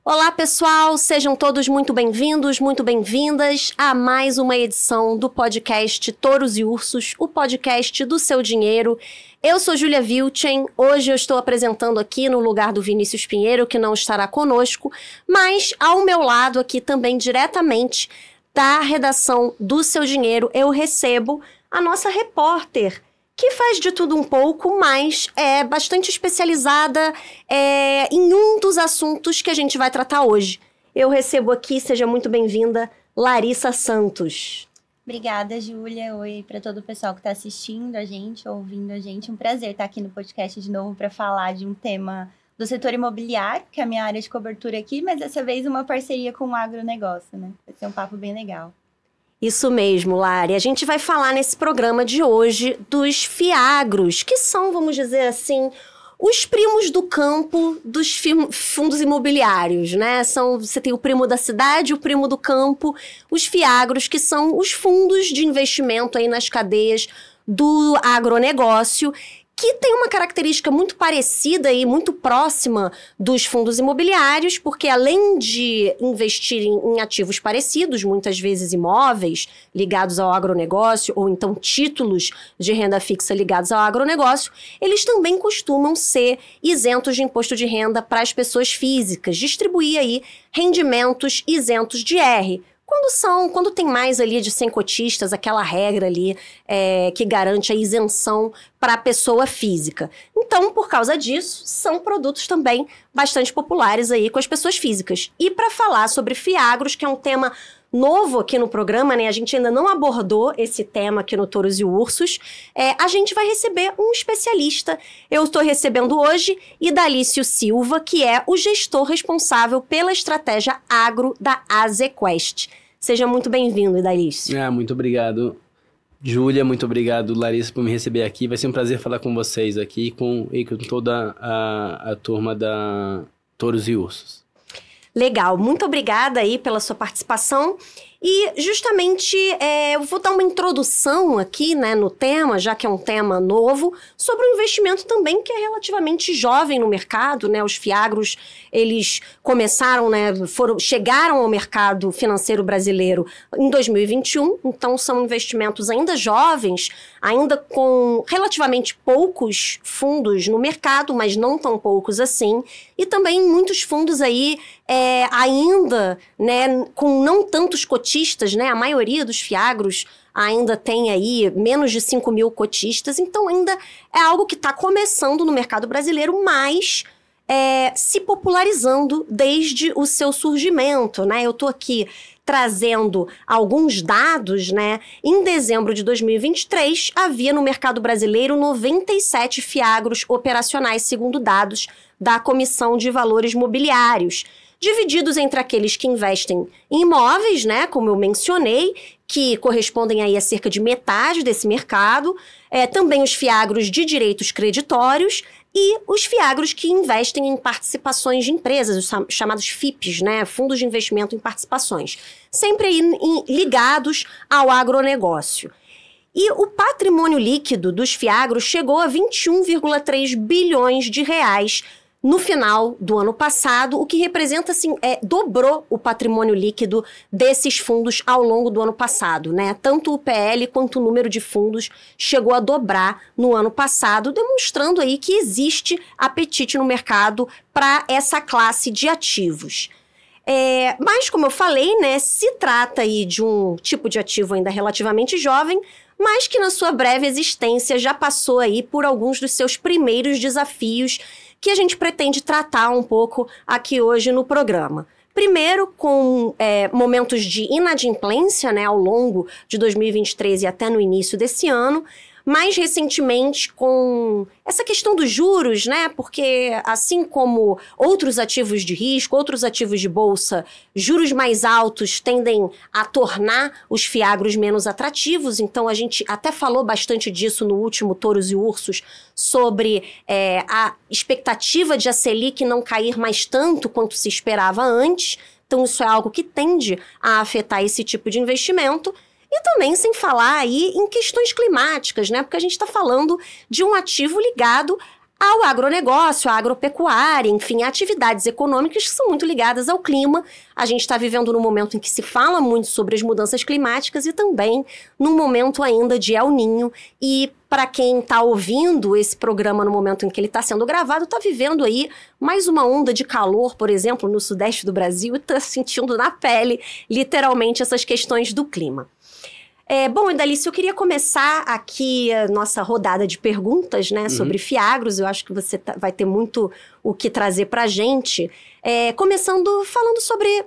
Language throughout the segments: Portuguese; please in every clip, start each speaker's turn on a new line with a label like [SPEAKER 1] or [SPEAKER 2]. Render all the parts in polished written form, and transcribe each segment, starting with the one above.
[SPEAKER 1] Olá, pessoal! Sejam todos muito bem-vindos, muito bem-vindas a mais uma edição do podcast Touros e Ursos, o podcast do seu dinheiro. Eu sou Júlia Vilchen, hoje eu estou apresentando aqui no lugar do Vinícius Pinheiro, que não estará conosco, mas ao meu lado aqui também diretamente da redação do Seu Dinheiro, eu recebo a nossa repórter, que faz de tudo um pouco, mas é bastante especializada em um dos assuntos que a gente vai tratar hoje. Eu recebo aqui, seja muito bem-vinda, Larissa Santos.
[SPEAKER 2] Obrigada, Júlia. Oi para todo o pessoal que está assistindo a gente, ouvindo a gente. Um prazer estar aqui no podcast de novo para falar de um tema do setor imobiliário, que é a minha área de cobertura aqui, mas dessa vez uma parceria com o agronegócio, né? Vai ser um papo bem legal.
[SPEAKER 1] Isso mesmo, Lari. A gente vai falar nesse programa de hoje dos fiagros, que são, vamos dizer assim, os primos do campo dos fundos imobiliários, né? Você tem o primo da cidade, o primo do campo, os fiagros, que são os fundos de investimento aí nas cadeias do agronegócio, que tem uma característica muito parecida e muito próxima dos fundos imobiliários, porque além de investirem em ativos parecidos, muitas vezes imóveis ligados ao agronegócio, ou então títulos de renda fixa ligados ao agronegócio, eles também costumam ser isentos de imposto de renda para as pessoas físicas, distribuir aí rendimentos isentos de IR. Quando tem mais ali de 100 cotistas, aquela regra ali que garante a isenção para a pessoa física. Então, por causa disso, são produtos também bastante populares aí com as pessoas físicas. E para falar sobre fiagros, que é um tema novo aqui no programa, né? A gente ainda não abordou esse tema aqui no Touros e Ursos. A gente vai receber um especialista. Eu estou recebendo hoje Idalício Silva, que é o gestor responsável pela estratégia agro da AZQuest. Seja muito bem-vindo, Idalício.
[SPEAKER 3] Muito obrigado, Júlia. Muito obrigado, Larissa, por me receber aqui. Vai ser um prazer falar com vocês aqui e com toda a turma da Touros e Ursos.
[SPEAKER 1] Legal, muito obrigada aí pela sua participação. E justamente eu vou dar uma introdução aqui, né, no tema, já que é um tema novo, sobre um investimento também que é relativamente jovem no mercado, né? Os fiagros, eles começaram, né, chegaram ao mercado financeiro brasileiro em 2021, então são investimentos ainda jovens, ainda com relativamente poucos fundos no mercado, mas não tão poucos assim, e também muitos fundos aí ainda, né, com não tantos cotistas, né, a maioria dos fiagros ainda tem aí menos de 5 mil cotistas, então ainda é algo que está começando no mercado brasileiro, mas se popularizando desde o seu surgimento, né? Eu estou aqui trazendo alguns dados, né? Em dezembro de 2023, havia no mercado brasileiro 97 fiagros operacionais, segundo dados da Comissão de Valores Mobiliários, divididos entre aqueles que investem em imóveis, né, como eu mencionei, que correspondem aí a cerca de metade desse mercado, também os fiagros de direitos creditórios e os fiagros que investem em participações de empresas, os chamados FIPs, né, Fundos de Investimento em Participações, sempre aí ligados ao agronegócio. E o patrimônio líquido dos fiagros chegou a 21,3 bilhões de reais no final do ano passado, o que representa, assim, dobrou o patrimônio líquido desses fundos ao longo do ano passado, né? Tanto o PL quanto o número de fundos chegou a dobrar no ano passado, demonstrando aí que existe apetite no mercado para essa classe de ativos. Mas, como eu falei, né, se trata aí de um tipo de ativo ainda relativamente jovem, mas que na sua breve existência já passou aí por alguns dos seus primeiros desafios que a gente pretende tratar um pouco aqui hoje no programa. Primeiro, com momentos de inadimplência, né, ao longo de 2023 e até no início desse ano, mais recentemente com essa questão dos juros, né? Porque assim como outros ativos de risco, outros ativos de bolsa, juros mais altos tendem a tornar os fiagros menos atrativos. Então a gente até falou bastante disso no último Touros e Ursos, sobre a expectativa de a Selic não cair mais tanto quanto se esperava antes. Então isso é algo que tende a afetar esse tipo de investimento. E também sem falar aí em questões climáticas, né? Porque a gente está falando de um ativo ligado ao agronegócio, à agropecuária, enfim, a atividades econômicas que são muito ligadas ao clima. A gente está vivendo num momento em que se fala muito sobre as mudanças climáticas e também num momento ainda de El Niño. E para quem está ouvindo esse programa no momento em que ele está sendo gravado, está vivendo aí mais uma onda de calor, por exemplo, no sudeste do Brasil, e está sentindo na pele, literalmente, essas questões do clima. Bom, Idalice, eu queria começar aqui a nossa rodada de perguntas, né, sobre Fiagros. Eu acho que você vai ter muito o que trazer para a gente. Começando falando sobre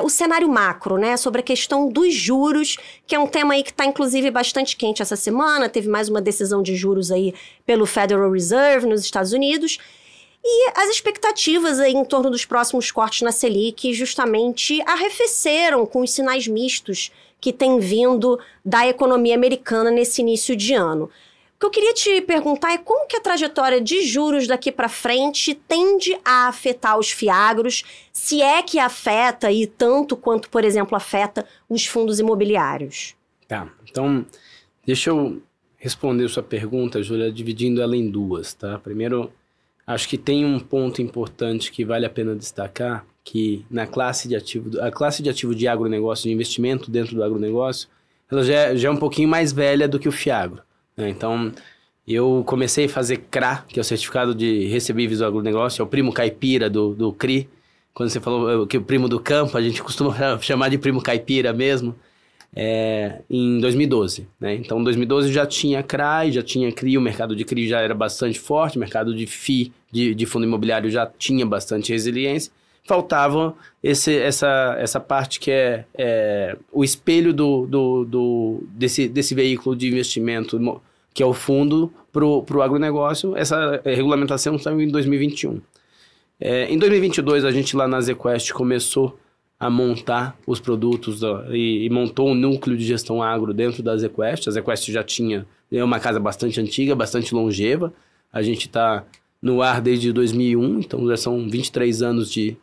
[SPEAKER 1] o cenário macro, né, sobre a questão dos juros, que é um tema aí que está, inclusive, bastante quente essa semana. Teve mais uma decisão de juros aí pelo Federal Reserve nos Estados Unidos. E as expectativas aí em torno dos próximos cortes na Selic justamente arrefeceram com os sinais mistos que tem vindo da economia americana nesse início de ano. O que eu queria te perguntar é como que a trajetória de juros daqui para frente tende a afetar os fiagros, se é que afeta e tanto quanto, por exemplo, afeta os fundos imobiliários.
[SPEAKER 3] Tá, então deixa eu responder sua pergunta, Júlia, dividindo ela em duas, tá? Primeiro, acho que tem um ponto importante que vale a pena destacar, que na classe de ativo, a classe de ativo de agronegócio, de investimento dentro do agronegócio, ela já é um pouquinho mais velha do que o fiagro, né? Então, eu comecei a fazer CRA, que é o Certificado de Recebíveis do Agronegócio, é o primo caipira do CRI. Quando você falou que o primo do campo, a gente costuma chamar de primo caipira mesmo, em 2012, né? Então, em 2012 já tinha CRA e já tinha CRI, o mercado de CRI já era bastante forte, o mercado de FI, de fundo imobiliário, já tinha bastante resiliência. Faltava essa parte que é o espelho desse veículo de investimento, que é o fundo para o agronegócio. Essa regulamentação saiu em 2021. Em 2022, a gente lá na ZQuest começou a montar os produtos e montou um núcleo de gestão agro dentro da ZQuest. A ZQuest já tinha uma casa bastante antiga, bastante longeva. A gente está no ar desde 2001, então já são 23 anos de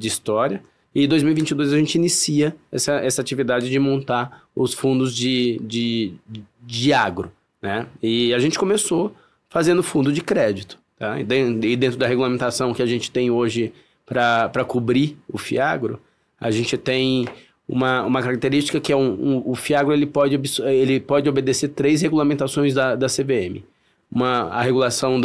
[SPEAKER 3] história. E em 2022 a gente inicia essa atividade de montar os fundos de agro, né? E a gente começou fazendo fundo de crédito, tá? E dentro da regulamentação que a gente tem hoje para cobrir o fiagro, a gente tem uma característica que é o fiagro ele pode obedecer 3 regulamentações da CVM. A regulação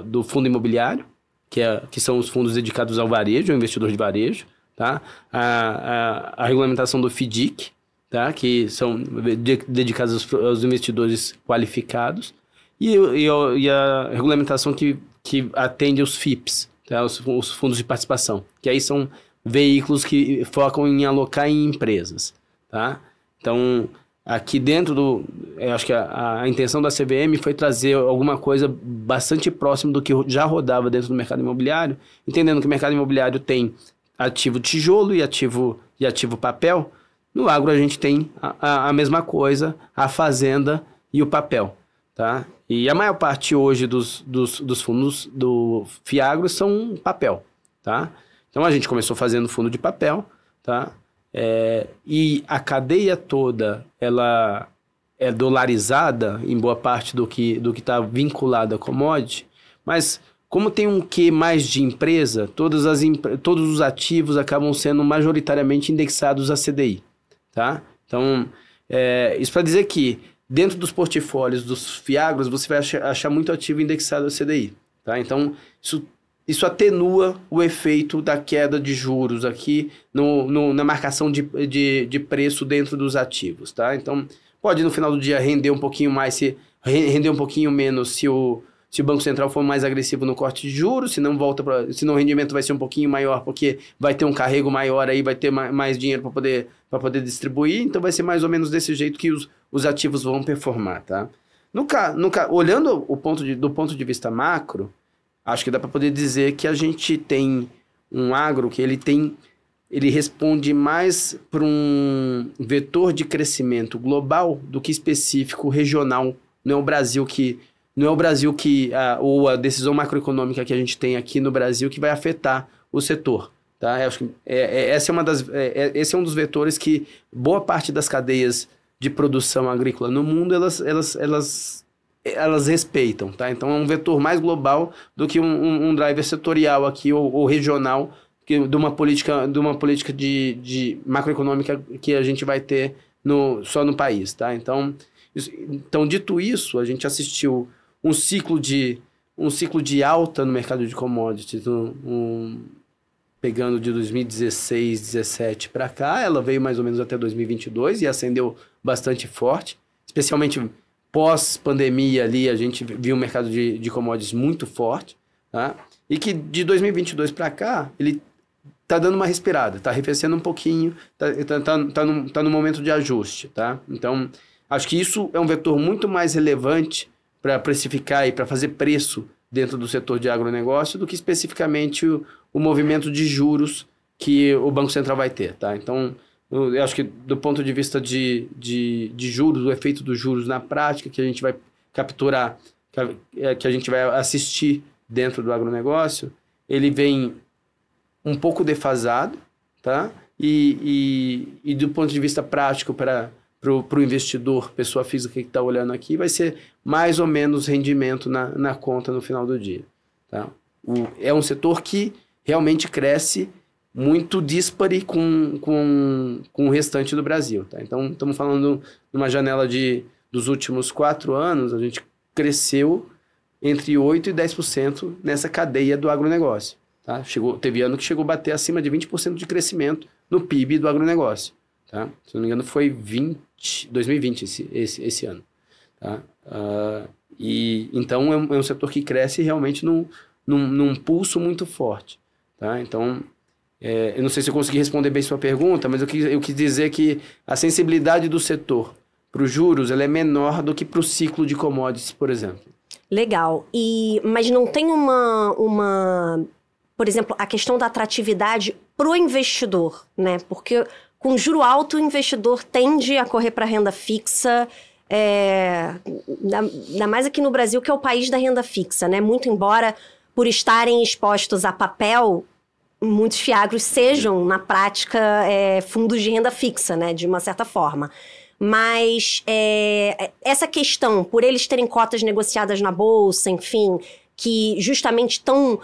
[SPEAKER 3] do fundo imobiliário, que são os fundos dedicados ao varejo, ao investidor de varejo, tá? A regulamentação do FDIC, tá? Que são dedicados aos investidores qualificados, e a regulamentação que atende os FIPs, tá? Os fundos de participação, que aí são veículos que focam em alocar em empresas, tá? Então, aqui dentro eu acho que a intenção da CVM foi trazer alguma coisa bastante próximo do que já rodava dentro do mercado imobiliário, entendendo que o mercado imobiliário tem ativo tijolo e ativo papel. No agro a gente tem a mesma coisa, a fazenda e o papel, tá? E a maior parte hoje dos fundos do fiagro são papel, tá? Então a gente começou fazendo fundo de papel, tá? E a cadeia toda, ela é dolarizada em boa parte do que está vinculado a commodity, mas como tem um quê mais de empresa, todos os ativos acabam sendo majoritariamente indexados a CDI, tá? Então, isso para dizer que dentro dos portfólios dos fiagros, você vai achar muito ativo indexado a CDI, tá? Então, isso atenua o efeito da queda de juros aqui na marcação de preço dentro dos ativos, tá? Então, pode no final do dia render um pouquinho mais, render um pouquinho menos se o Banco Central for mais agressivo no corte de juros, senão o rendimento vai ser um pouquinho maior, porque vai ter um carrego maior aí, vai ter mais dinheiro para poder distribuir, então vai ser mais ou menos desse jeito que os ativos vão performar, tá? Olhando do ponto de vista macro, acho que dá para poder dizer que a gente tem um agro que ele responde mais para um vetor de crescimento global do que específico regional. Não é o Brasil ou a decisão macroeconômica que a gente tem aqui no Brasil que vai afetar o setor, tá? Eu acho que esse é um dos vetores que boa parte das cadeias de produção agrícola no mundo, elas elas respeitam, tá? Então é um vetor mais global do que um driver setorial aqui ou regional de uma política de macroeconômica que a gente vai ter só no país, tá? Então, dito isso, a gente assistiu um ciclo de alta no mercado de commodities, pegando de 2016, 2017 para cá, ela veio mais ou menos até 2022 e ascendeu bastante forte, especialmente pós-pandemia ali, a gente viu um mercado de commodities muito forte, tá? E que de 2022 para cá, ele tá dando uma respirada, tá arrefecendo um pouquinho, tá no momento de ajuste, tá? Então, acho que isso é um vetor muito mais relevante para precificar e para fazer preço dentro do setor de agronegócio do que especificamente o movimento de juros que o Banco Central vai ter, tá? Então, eu acho que do ponto de vista de juros, o efeito dos juros na prática que a gente vai capturar, que a gente vai assistir dentro do agronegócio, ele vem um pouco defasado, tá? E do ponto de vista prático para o investidor, pessoa física que está olhando aqui, vai ser mais ou menos rendimento na conta no final do dia, tá? É um setor que realmente cresce muito díspare com o restante do Brasil, tá? Então, estamos falando numa janela dos últimos 4 anos, a gente cresceu entre 8% e 10% nessa cadeia do agronegócio, tá? Teve ano que chegou a bater acima de 20% de crescimento no PIB do agronegócio, tá? Se não me engano, foi 2020 esse ano, tá? Então, é um setor que cresce realmente num pulso muito forte, tá? Então, eu não sei se eu consegui responder bem sua pergunta, mas eu quis dizer que a sensibilidade do setor para os juros ela é menor do que para o ciclo de commodities, por exemplo.
[SPEAKER 1] Legal. Mas não tem por exemplo, a questão da atratividade para o investidor, né? Porque com juro alto, o investidor tende a correr para a renda fixa, ainda mais aqui no Brasil, que é o país da renda fixa, né? Muito embora, por estarem expostos a papel, muitos fiagros sejam, na prática, fundos de renda fixa, né? De uma certa forma. Mas essa questão, por eles terem cotas negociadas na bolsa, enfim, que justamente estão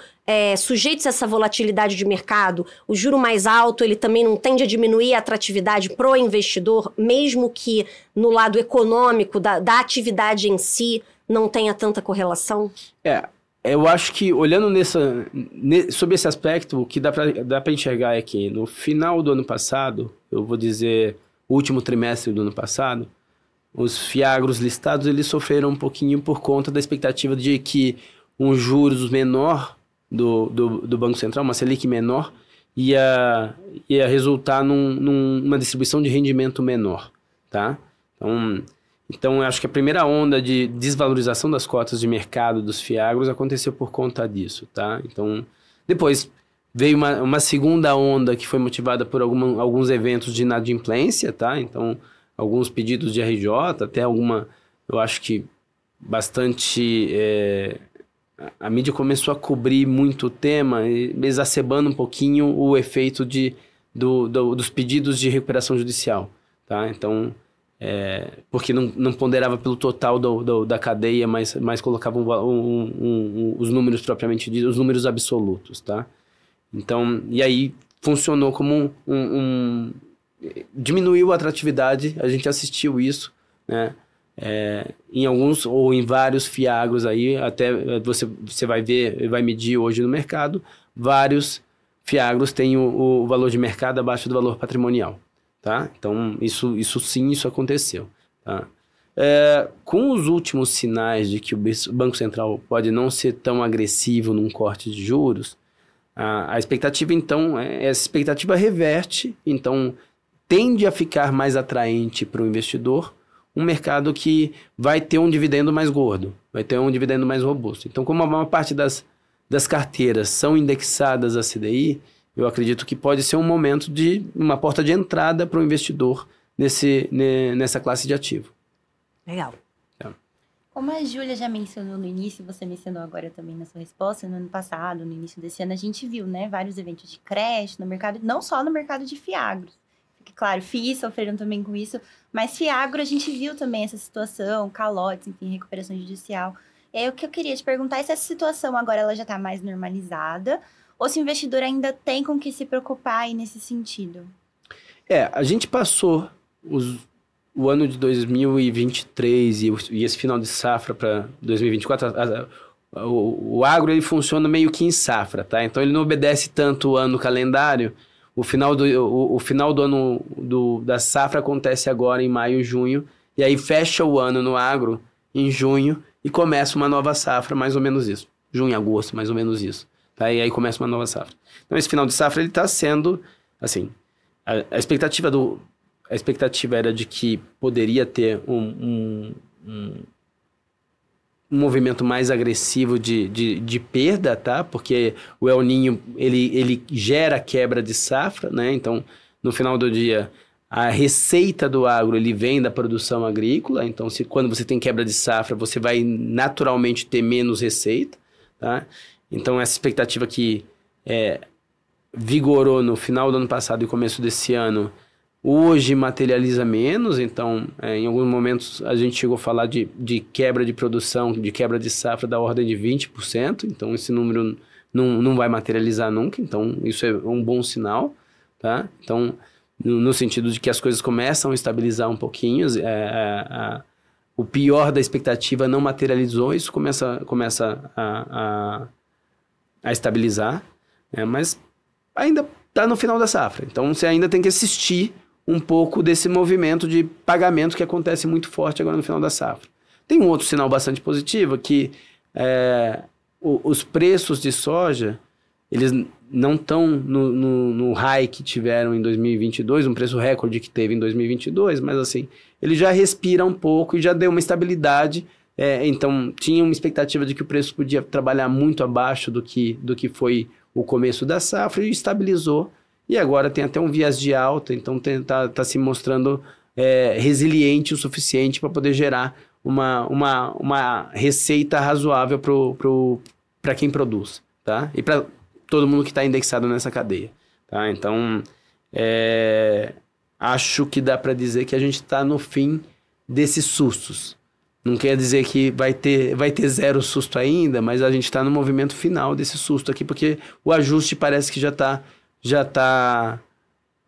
[SPEAKER 1] sujeitos a essa volatilidade de mercado, o juro mais alto, ele também não tende a diminuir a atratividade pro investidor, mesmo que no lado econômico da atividade em si não tenha tanta correlação?
[SPEAKER 3] Eu acho que, olhando sobre esse aspecto, o que dá para enxergar é que no final do ano passado, eu vou dizer o último trimestre do ano passado, os fiagros listados eles sofreram um pouquinho por conta da expectativa de que um juros menor do Banco Central, uma Selic menor, ia resultar numa distribuição de rendimento menor, tá? Então, eu acho que a primeira onda de desvalorização das cotas de mercado dos fiagros aconteceu por conta disso, tá? Então, depois veio uma segunda onda que foi motivada por alguns eventos de inadimplência, tá? Então, alguns pedidos de RJ, até eu acho que bastante... A mídia começou a cobrir muito o tema, exacerbando um pouquinho o efeito dos pedidos de recuperação judicial, tá? Então... porque não ponderava pelo total da cadeia, mas colocava os números propriamente ditos, os números absolutos, tá? Então, e aí funcionou como diminuiu a atratividade, a gente assistiu isso, né? Em alguns ou em vários fiagros aí, até você vai ver, vai medir hoje no mercado, vários fiagros têm o valor de mercado abaixo do valor patrimonial. Tá? Então, isso aconteceu. Tá? Com os últimos sinais de que o Banco Central pode não ser tão agressivo num corte de juros, a expectativa, então, essa expectativa reverte, então, tende a ficar mais atraente para o investidor, um mercado que vai ter um dividendo mais gordo, vai ter um dividendo mais robusto. Então, como a maior parte das carteiras são indexadas a CDI, eu acredito que pode ser um momento de uma porta de entrada para o investidor nessa classe de ativo.
[SPEAKER 1] Legal.
[SPEAKER 2] Como a Júlia já mencionou no início, você mencionou agora também na sua resposta, no ano passado, no início desse ano, a gente viu, né, vários eventos de creche no mercado, não só no mercado de fiagros. claro, FIIs sofreram também com isso, mas FIAGRO a gente viu também essa situação, calotes, enfim, recuperação judicial. E aí o que eu queria te perguntar é se essa situação agora ela já está mais normalizada, ou se o investidor ainda tem com que se preocupar aí nesse sentido.
[SPEAKER 3] A gente passou o ano de 2023 e esse final de safra para 2024, o agro ele funciona meio que em safra, tá? Então ele não obedece tanto o ano calendário. O final do ano da safra acontece agora em maio, junho, e aí fecha o ano no agro em junho e começa uma nova safra, mais ou menos isso. Junho, agosto, mais ou menos isso. Tá? E aí começa uma nova safra. Então esse final de safra ele está sendo, assim, a expectativa era de que poderia ter um movimento mais agressivo de perda, tá? Porque o El Niño, ele gera quebra de safra, né? Então, no final do dia, a receita do agro, ele vem da produção agrícola. Então, quando você tem quebra de safra, você vai naturalmente ter menos receita, tá? Então, essa expectativa que vigorou no final do ano passado e começo desse ano, hoje materializa menos. Então, em alguns momentos a gente chegou a falar de quebra de produção, de quebra de safra da ordem de 20%. Então, esse número não vai materializar nunca. Então, isso é um bom sinal, tá? Então, no sentido de que as coisas começam a estabilizar um pouquinho. O pior da expectativa não materializou, isso começa a estabilizar, mas ainda está no final da safra. Então, você ainda tem que assistir um pouco desse movimento de pagamento que acontece muito forte agora no final da safra. Tem um outro sinal bastante positivo, que os preços de soja, eles não estão no high que tiveram em 2022, um preço recorde que teve em 2022, mas assim, ele já respira um pouco e já deu uma estabilidade. Então, tinha uma expectativa de que o preço podia trabalhar muito abaixo do que foi o começo da safra, e estabilizou. E agora tem até um viés de alta, então tá se mostrando resiliente o suficiente para poder gerar uma receita razoável para quem produz, tá? E para todo mundo que está indexado nessa cadeia, tá? Então, acho que dá para dizer que a gente está no fim desses sustos. Não quer dizer que vai ter zero susto ainda, mas a gente está no movimento final desse susto aqui, porque o ajuste parece que já está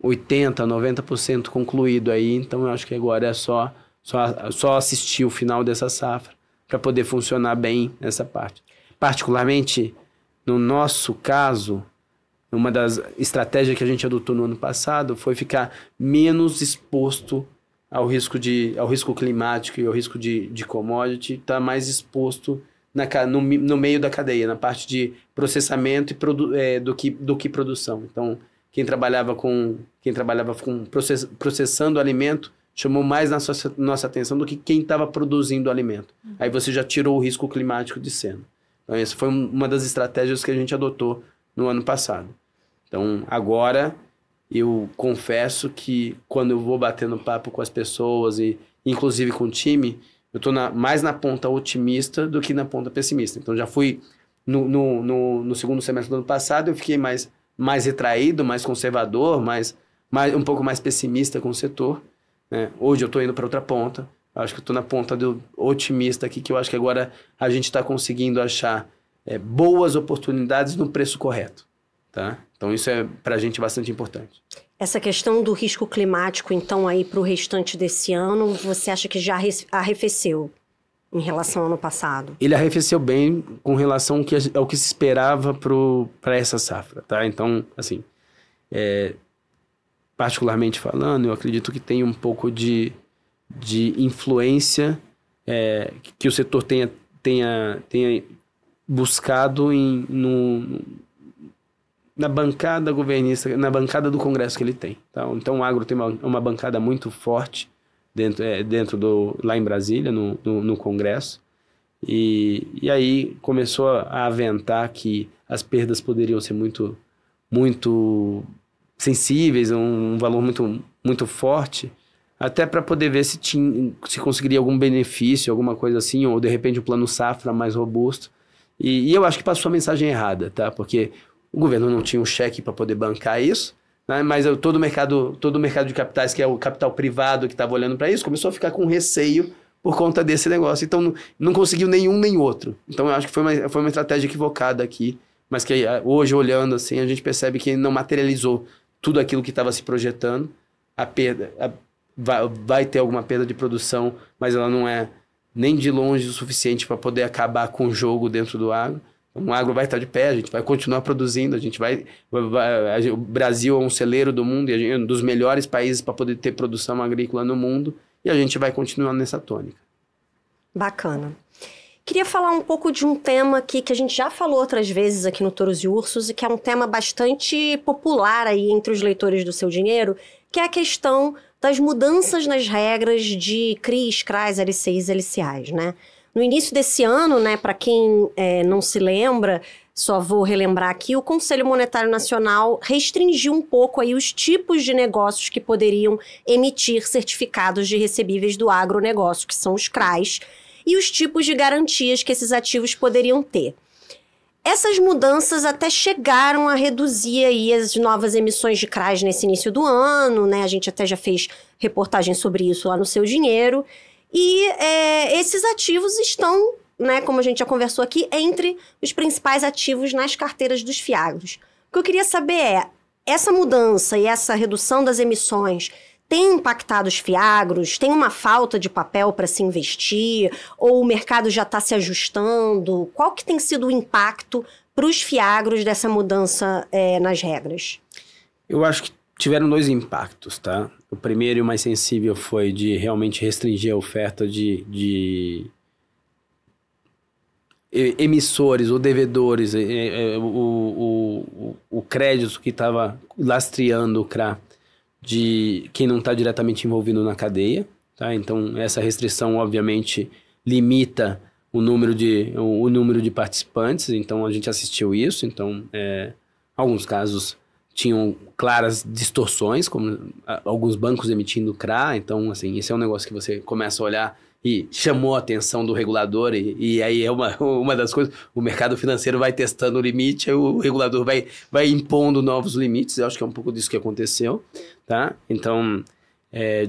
[SPEAKER 3] 80%, 90% concluído aí. Então eu acho que agora é só assistir o final dessa safra para poder funcionar bem essa parte. Particularmente, no nosso caso, uma das estratégias que a gente adotou no ano passado foi ficar menos exposto ao risco climático e ao risco de commodity, está mais exposto no meio da cadeia, na parte de processamento do que produção. Então, quem trabalhava com processando o alimento chamou mais nossa atenção do que quem estava produzindo o alimento. Aí você já tirou o risco climático de cena. Então, essa foi uma das estratégias que a gente adotou no ano passado. Então, agora, eu confesso que quando eu vou batendo papo com as pessoas e inclusive com o time, eu estou mais na ponta otimista do que na ponta pessimista. Então, já fui no segundo semestre do ano passado, eu fiquei mais retraído, mais conservador, um pouco mais pessimista com o setor, né? Hoje eu estou indo para outra ponta. Eu acho que eu estou na ponta do otimista aqui, que eu acho que agora a gente está conseguindo achar boas oportunidades no preço correto, tá? Então, isso é para a gente bastante importante.
[SPEAKER 1] Essa questão do risco climático, então, aí para o restante desse ano, você acha que já arrefeceu em relação ao ano passado? Ele
[SPEAKER 3] arrefeceu bem com relação ao que se esperava para essa safra, tá? Então, assim, particularmente falando, eu acredito que tem um pouco de influência que o setor tenha buscado na bancada governista, na bancada do Congresso que ele tem. Tá? Então, o agro tem uma bancada muito forte lá em Brasília, no Congresso. E aí começou a aventar que as perdas poderiam ser muito, muito sensíveis, um valor muito, muito forte, até para poder ver se conseguiria algum benefício, alguma coisa assim, ou de repente um plano safra mais robusto. E eu acho que passou a mensagem errada, tá? Porque o governo não tinha um cheque para poder bancar isso, né? Mas todo o mercado de capitais, que é o capital privado que estava olhando para isso, começou a ficar com receio por conta desse negócio. Então, não conseguiu nenhum nem outro. Então, eu acho que foi uma estratégia equivocada aqui, mas que hoje, olhando assim, a gente percebe que não materializou tudo aquilo que estava se projetando. A perda, vai ter alguma perda de produção, mas ela não é nem de longe o suficiente para poder acabar com o jogo dentro do agro. O agro vai estar de pé, a gente vai continuar produzindo, o Brasil é um celeiro do mundo, e é um dos melhores países para poder ter produção agrícola no mundo, e a gente vai continuar nessa tônica.
[SPEAKER 1] Bacana. Queria falar um pouco de um tema aqui que a gente já falou outras vezes aqui no Touros e Ursos, e que é um tema bastante popular aí entre os leitores do Seu Dinheiro, que é a questão das mudanças nas regras de CRIs, CRAs, LCIs e LCAs, né? No início desse ano, né, para quem não se lembra, só vou relembrar aqui, o Conselho Monetário Nacional restringiu um pouco aí os tipos de negócios que poderiam emitir certificados de recebíveis do agronegócio, que são os CRAs, e os tipos de garantias que esses ativos poderiam ter. Essas mudanças até chegaram a reduzir aí as novas emissões de CRAs nesse início do ano, né? A gente até já fez reportagem sobre isso lá no Seu Dinheiro. E esses ativos estão, né, como a gente já conversou aqui, entre os principais ativos nas carteiras dos fiagros. O que eu queria saber é, essa mudança e essa redução das emissões tem impactado os fiagros? Tem uma falta de papel para se investir? Ou o mercado já está se ajustando? Qual que tem sido o impacto para os fiagros dessa mudança nas regras?
[SPEAKER 3] Eu acho que tiveram dois impactos, tá? O primeiro e o mais sensível foi de realmente restringir a oferta de emissores ou devedores, o crédito que estava lastreando o CRA de quem não está diretamente envolvido na cadeia, tá? Então, essa restrição, obviamente, limita o número de participantes, então a gente assistiu isso, então, alguns casos tinham claras distorções, como alguns bancos emitindo CRA, então, assim, esse é um negócio que você começa a olhar e chamou a atenção do regulador, e aí é uma das coisas, o mercado financeiro vai testando o limite, aí o regulador vai impondo novos limites, eu acho que é um pouco disso que aconteceu, tá? Então,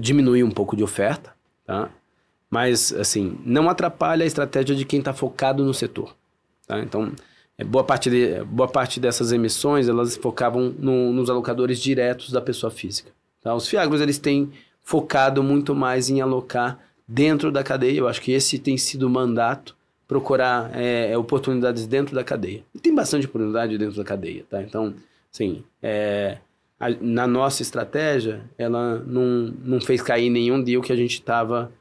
[SPEAKER 3] diminui um pouco de oferta, tá? Mas, assim, não atrapalha a estratégia de quem está focado no setor, tá? Então, boa parte dessas emissões, elas focavam nos alocadores diretos da pessoa física, tá? Os fiagros, eles têm focado muito mais em alocar dentro da cadeia. Eu acho que esse tem sido o mandato, procurar oportunidades dentro da cadeia. E tem bastante oportunidade dentro da cadeia, tá? Então, assim, na nossa estratégia, ela não fez cair nenhum deal que a gente estava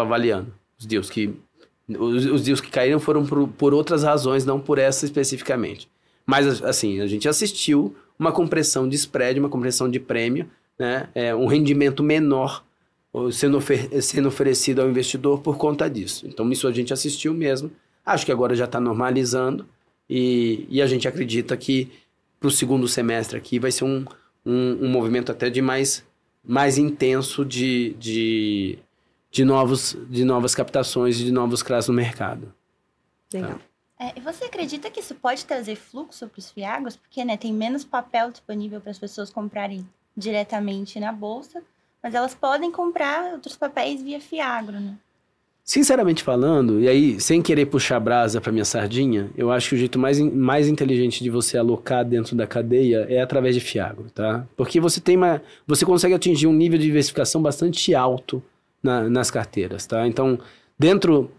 [SPEAKER 3] avaliando. Os deals que caíram foram por outras razões, não por essa especificamente. Mas, assim, a gente assistiu uma compressão de spread, uma compressão de prêmio, né? Um rendimento menor sendo oferecido ao investidor por conta disso. Então, isso a gente assistiu mesmo. Acho que agora já está normalizando e a gente acredita que para o segundo semestre aqui vai ser um movimento até de mais intenso de novas captações e de novos CRAs no mercado.
[SPEAKER 1] Legal.
[SPEAKER 2] E você acredita que isso pode trazer fluxo para os fiagros? Porque, né, tem menos papel disponível para as pessoas comprarem diretamente na bolsa, mas elas podem comprar outros papéis via fiagro, né?
[SPEAKER 3] Sinceramente falando, e aí sem querer puxar brasa para minha sardinha, eu acho que o jeito mais inteligente de você alocar dentro da cadeia é através de fiagro, tá? Porque você consegue atingir um nível de diversificação bastante alto nas carteiras, tá? Então, dentro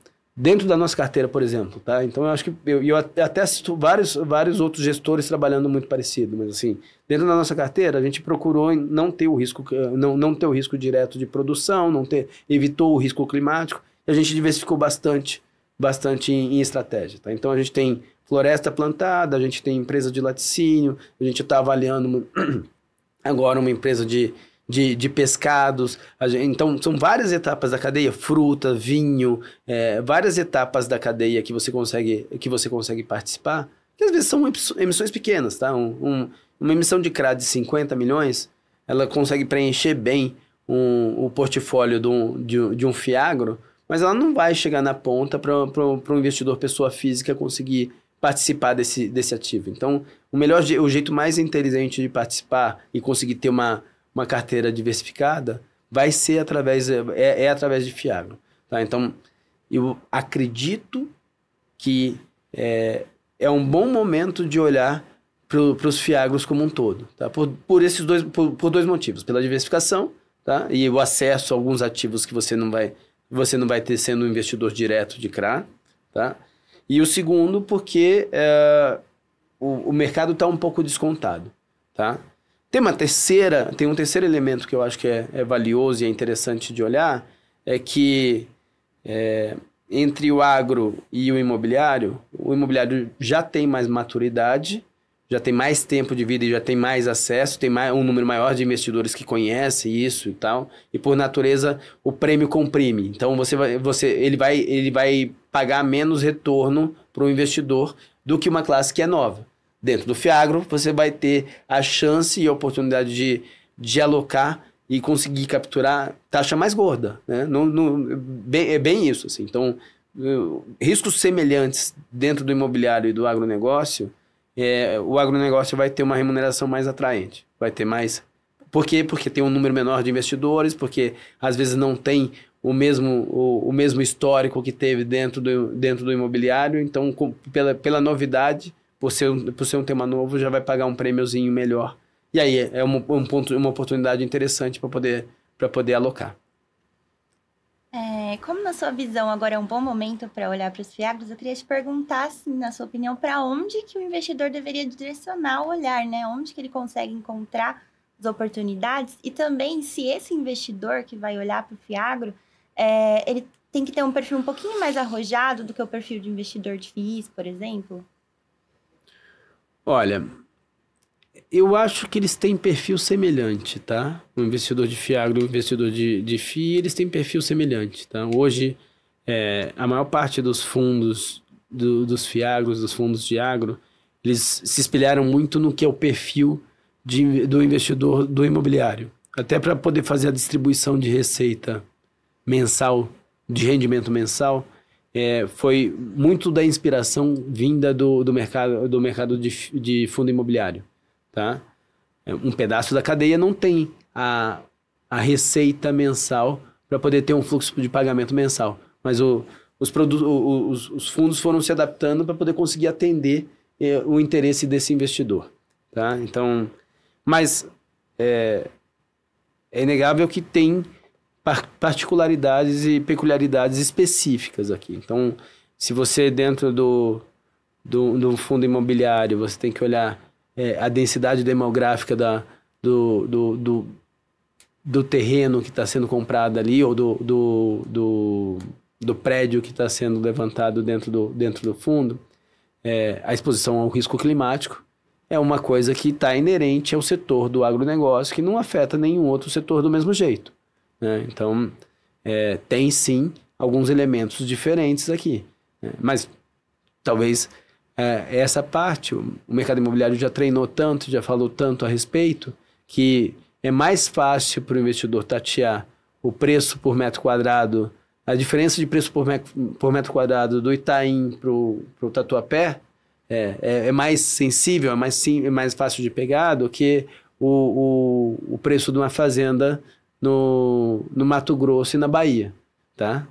[SPEAKER 3] da nossa carteira, por exemplo, tá? Então, eu acho que eu até assisto vários outros gestores trabalhando muito parecido, mas assim, dentro da nossa carteira, a gente procurou não ter o risco, não ter o risco direto de produção, evitou o risco climático, e a gente diversificou bastante em estratégia, tá? Então, a gente tem floresta plantada, a gente tem empresa de laticínio, a gente está avaliando agora uma empresa de pescados. Então, são várias etapas da cadeia, fruta, vinho, várias etapas da cadeia que você consegue participar, que às vezes são emissões pequenas, tá? Uma emissão de CRA de 50 milhões, ela consegue preencher bem o portfólio de um fiagro, mas ela não vai chegar na ponta para um investidor pessoa física conseguir participar desse ativo. Então, o jeito mais inteligente de participar e conseguir ter uma carteira diversificada vai ser através de Fiagro. Tá? Então, eu acredito que é um bom momento de olhar para os Fiagros como um todo, tá? Por dois motivos. Pela diversificação, tá? E o acesso a alguns ativos que você não vai ter sendo um investidor direto de CRA. Tá? E o segundo, porque o mercado está um pouco descontado. Tá? Tem um terceiro elemento que eu acho que é valioso e é interessante de olhar, é que entre o agro e o imobiliário já tem mais maturidade, já tem mais tempo de vida e já tem mais acesso, tem um número maior de investidores que conhecem isso e tal, e por natureza o prêmio comprime. Então ele vai pagar menos retorno para o investidor do que uma classe que é nova. Dentro do Fiagro, você vai ter a chance e a oportunidade de alocar e conseguir capturar taxa mais gorda. Né? É bem isso. Assim. Então, riscos semelhantes dentro do imobiliário e do agronegócio, o agronegócio vai ter uma remuneração mais atraente. Vai ter mais... Por quê? Porque tem um número menor de investidores, porque às vezes não tem o mesmo histórico que teve dentro do imobiliário. Então, pela novidade, por ser um tema novo, já vai pagar um prêmiozinho melhor. E aí é uma oportunidade interessante para poder alocar.
[SPEAKER 2] Como na sua visão agora é um bom momento para olhar para os Fiagros, eu queria te perguntar, assim, na sua opinião, para onde que o investidor deveria direcionar o olhar, né? Onde que ele consegue encontrar as oportunidades? E também se esse investidor que vai olhar para o Fiagro, ele tem que ter um perfil um pouquinho mais arrojado do que o perfil de investidor de FIIs, por exemplo?
[SPEAKER 3] Olha, eu acho que eles têm perfil semelhante, tá? O investidor de Fiagro e o investidor de FII, eles têm perfil semelhante, tá? Hoje, a maior parte dos fundos dos Fiagros, dos fundos de agro, eles se espelharam muito no que é o perfil do investidor do imobiliário. Até para poder fazer a distribuição de receita mensal, de rendimento mensal, foi muito da inspiração vinda do mercado de fundo imobiliário. Tá? Um pedaço da cadeia não tem a receita mensal para poder ter um fluxo de pagamento mensal, mas os fundos foram se adaptando para poder conseguir atender o interesse desse investidor. Tá? Então, mas é inegável que tem particularidades e peculiaridades específicas aqui. Então, se você dentro do fundo imobiliário, você tem que olhar a densidade demográfica do terreno que está sendo comprado ali, ou do prédio que está sendo levantado dentro do fundo, a exposição ao risco climático é uma coisa que está inerente ao setor do agronegócio, que não afeta nenhum outro setor do mesmo jeito. Né? Então, tem sim alguns elementos diferentes aqui. Né? Mas talvez... essa parte, o mercado imobiliário já treinou tanto, já falou tanto a respeito, que é mais fácil para o investidor tatear o preço por metro quadrado, a diferença de preço por metro quadrado do Itaim para o Tatuapé é mais sensível, é mais fácil de pegar do que o preço de uma fazenda no Mato Grosso e na Bahia. Tá?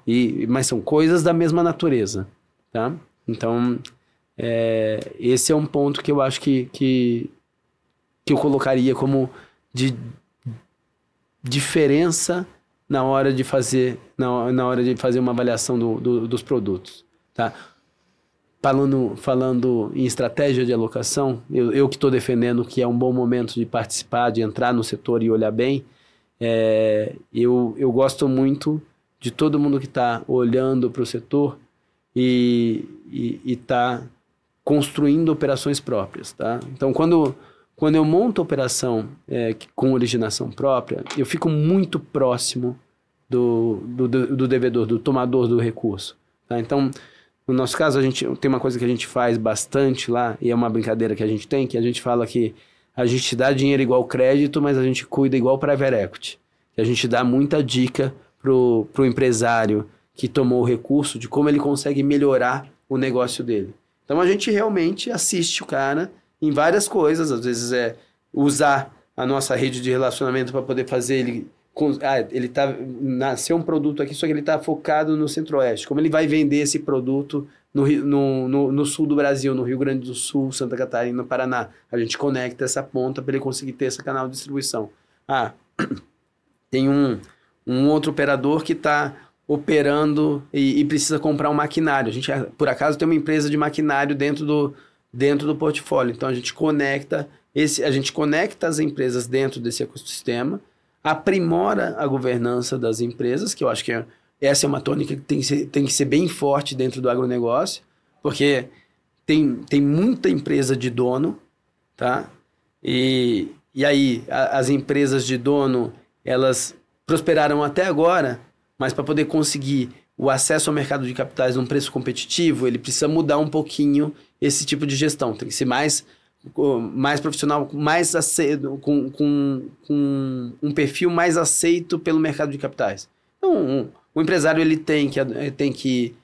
[SPEAKER 3] Mas são coisas da mesma natureza. Tá? Então... esse é um ponto que eu acho que eu colocaria como de diferença na hora de fazer uma avaliação dos produtos. Tá? Falando em estratégia de alocação, eu que estou defendendo que é um bom momento de participar, de entrar no setor e olhar bem, eu gosto muito de todo mundo que está olhando para o setor e está construindo operações próprias, tá? Então, quando eu monto a operação com originação própria, eu fico muito próximo do devedor, do tomador do recurso. Tá? Então, no nosso caso, a gente tem uma coisa que a gente faz bastante lá, e é uma brincadeira que a gente tem, que a gente fala que a gente dá dinheiro igual crédito, mas a gente cuida igual private equity. A gente dá muita dica pro empresário que tomou o recurso de como ele consegue melhorar o negócio dele. Então, a gente realmente assiste o cara em várias coisas. Às vezes é usar a nossa rede de relacionamento para poder fazer ele... nasceu um produto aqui, só que ele está focado no Centro-Oeste. Como ele vai vender esse produto no sul do Brasil, no Rio Grande do Sul, Santa Catarina, no Paraná. A gente conecta essa ponta para ele conseguir ter esse canal de distribuição. Tem um outro operador que está operando e precisa comprar um maquinário. A gente, por acaso, tem uma empresa de maquinário dentro do portfólio. Então, a gente conecta as empresas dentro desse ecossistema, aprimora a governança das empresas, que eu acho que essa é uma tônica que tem que ser bem forte dentro do agronegócio, porque tem muita empresa de dono, tá? E aí, as empresas de dono, elas prosperaram até agora, mas para poder conseguir o acesso ao mercado de capitais num preço competitivo, ele precisa mudar um pouquinho esse tipo de gestão. Tem que ser mais profissional, mais aceito, com um perfil mais aceito pelo mercado de capitais. Então, o empresário ele tem que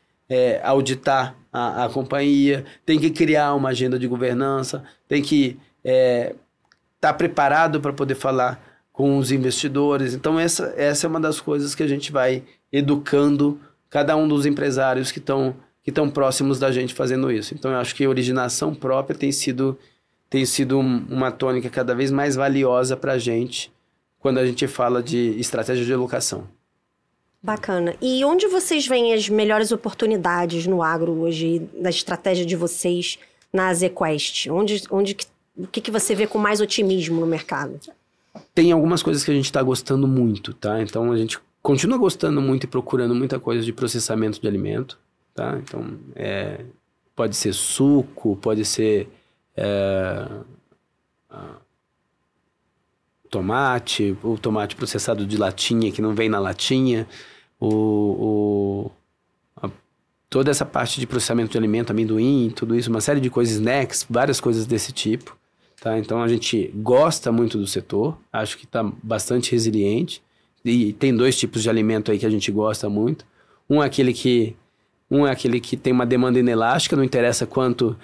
[SPEAKER 3] auditar a companhia, tem que criar uma agenda de governança, tem que estar preparado para poder falar com os investidores. Então, essa é uma das coisas que a gente vai educando cada um dos empresários que estão próximos da gente fazendo isso. Então, eu acho que a originação própria tem sido uma tônica cada vez mais valiosa para a gente quando a gente fala de estratégia de alocação.
[SPEAKER 1] Bacana. E onde vocês veem as melhores oportunidades no agro hoje, da estratégia de vocês na ZQuest? O que você vê com mais otimismo no mercado?
[SPEAKER 3] Tem algumas coisas que a gente está gostando muito, tá? Então, a gente continua gostando muito e procurando muita coisa de processamento de alimento, tá? Então, pode ser suco, pode ser tomate, o tomate processado de latinha, que não vem na latinha, toda essa parte de processamento de alimento, amendoim, tudo isso, uma série de coisas, snacks, várias coisas desse tipo. Tá? Então, a gente gosta muito do setor, acho que está bastante resiliente, e tem dois tipos de alimento aí que a gente gosta muito. Um é aquele que tem uma demanda inelástica, não interessa quanto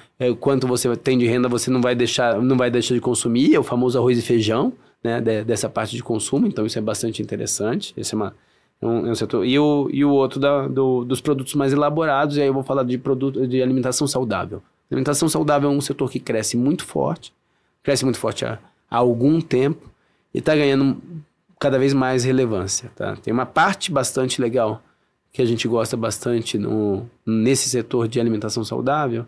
[SPEAKER 3] você tem de renda, você não vai deixar de consumir, é o famoso arroz e feijão, né, dessa parte de consumo, então isso é bastante interessante, esse é um setor. E o outro dos produtos mais elaborados, e aí eu vou falar de alimentação saudável. Alimentação saudável é um setor que cresce muito forte há algum tempo e está ganhando cada vez mais relevância. Tá? Tem uma parte bastante legal que a gente gosta bastante nesse setor de alimentação saudável,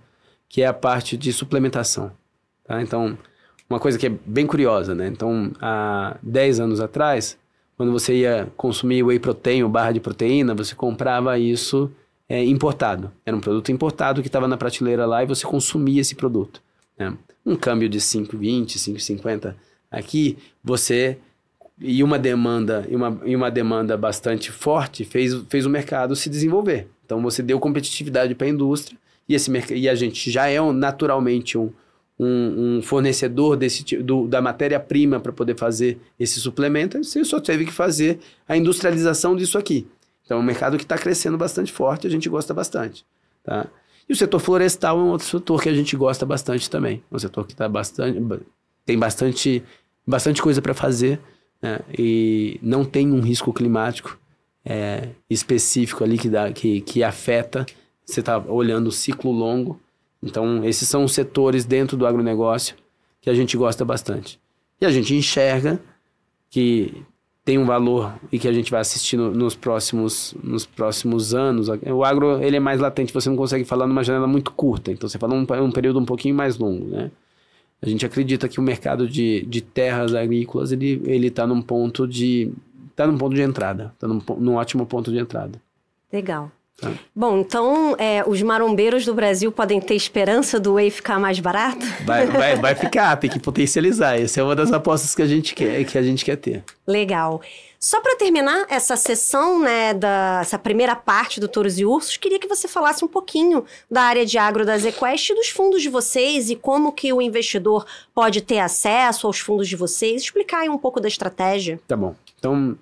[SPEAKER 3] que é a parte de suplementação. Tá? Então, uma coisa que é bem curiosa, né? Então, há 10 anos atrás, quando você ia consumir whey protein ou barra de proteína, você comprava isso importado. Era um produto importado que estava na prateleira lá e você consumia esse produto. Né? Um câmbio de 5,20, 5,50 aqui, e uma demanda bastante forte fez o mercado se desenvolver. Então, você deu competitividade para a indústria e a gente já é naturalmente um fornecedor da matéria-prima para poder fazer esse suplemento. Você só teve que fazer a industrialização disso aqui. Então, é um mercado que está crescendo bastante forte, a gente gosta bastante. Tá? E o setor florestal é um outro setor que a gente gosta bastante também. É um setor que tem bastante coisa para fazer, né? E não tem um risco climático específico ali que afeta. Você está olhando o ciclo longo. Então, esses são os setores dentro do agronegócio que a gente gosta bastante. E a gente enxerga que tem um valor e que a gente vai assistir nos próximos anos. O agro ele é mais latente, você não consegue falar numa janela muito curta. Então, você fala um período um pouquinho mais longo, né? A gente acredita que o mercado de terras agrícolas ele está num ponto de entrada, está num ótimo ponto de entrada.
[SPEAKER 1] Legal. Tá. Bom, então os marombeiros do Brasil podem ter esperança do whey ficar mais barato?
[SPEAKER 3] Vai ficar, tem que potencializar. Essa é uma das apostas que a gente quer ter.
[SPEAKER 1] Legal. Só para terminar essa sessão, né, essa primeira parte do Touros e Ursos, queria que você falasse um pouquinho da área de agro da ZQuest, dos fundos de vocês e como que o investidor pode ter acesso aos fundos de vocês. Explicar aí um pouco da estratégia.
[SPEAKER 3] Tá bom. Então,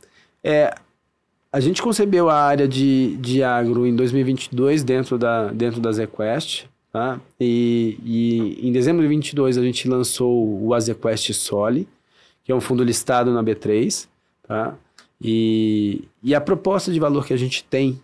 [SPEAKER 3] a gente concebeu a área de agro em 2022 dentro da ZQuest, tá? E em dezembro de 2022 a gente lançou o Azequest Soli, que é um fundo listado na B3, tá? E a proposta de valor que a gente tem